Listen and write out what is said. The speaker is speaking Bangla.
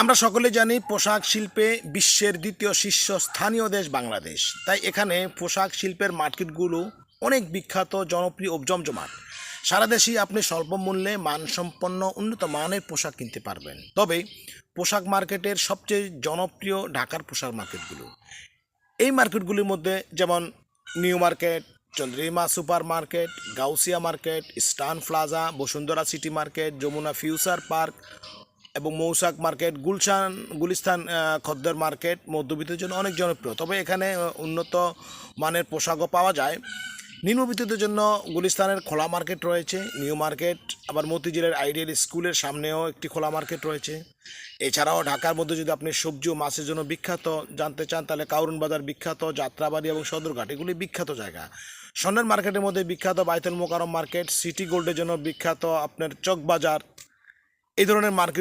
আমরা সকলে জানি পোশাক শিল্পে বিশ্বের দ্বিতীয় শীর্ষস্থানীয় দেশ বাংলাদেশ। তাই এখানে পোশাক শিল্পের মার্কেটগুলো অনেক বিখ্যাত, জনপ্রিয় ও জমজমাট। সারা দেশেই আপনি স্বল্প মূল্যে মানসম্পন্ন উন্নত মানের পোশাক কিনতে পারবেন। তবে পোশাক মার্কেটের সবচেয়ে জনপ্রিয় ঢাকার পোশাক মার্কেটগুলো। এই মার্কেটগুলির মধ্যে যেমন New Market, Chandrima Super Market, Gausia Market, Eastern Plaza, Bashundhara City Market, Jamuna Future Park এবং মৌসাক মার্কেট, গুলিস্তান খদ্দের মার্কেট মধ্যবিত্তের জন্য অনেক জনপ্রিয়। তবে এখানে উন্নত মানের পোশাকও পাওয়া যায়। নিম্নবিত্তদের জন্য গুলিস্তানের খোলা মার্কেট রয়েছে, নিউ মার্কেট, আবার মতিঝিলের আইডিয়াল স্কুলের সামনেও একটি খোলা মার্কেট রয়েছে। এছাড়াও ঢাকার মধ্যে যদি আপনি সবজি ও মাছের জন্য বিখ্যাত জানতে চান, তাহলে কারওয়ান বাজার বিখ্যাত, যাত্রাবাড়ি এবং সদরঘাট এগুলি বিখ্যাত জায়গা। স্বর্ণের মার্কেটের মধ্যে বিখ্যাত বাইতুল মোকাররম মার্কেট, সিটি গোল্ডের জন্য বিখ্যাত আপনার চক বাজার। এই ধরনের মার্কেট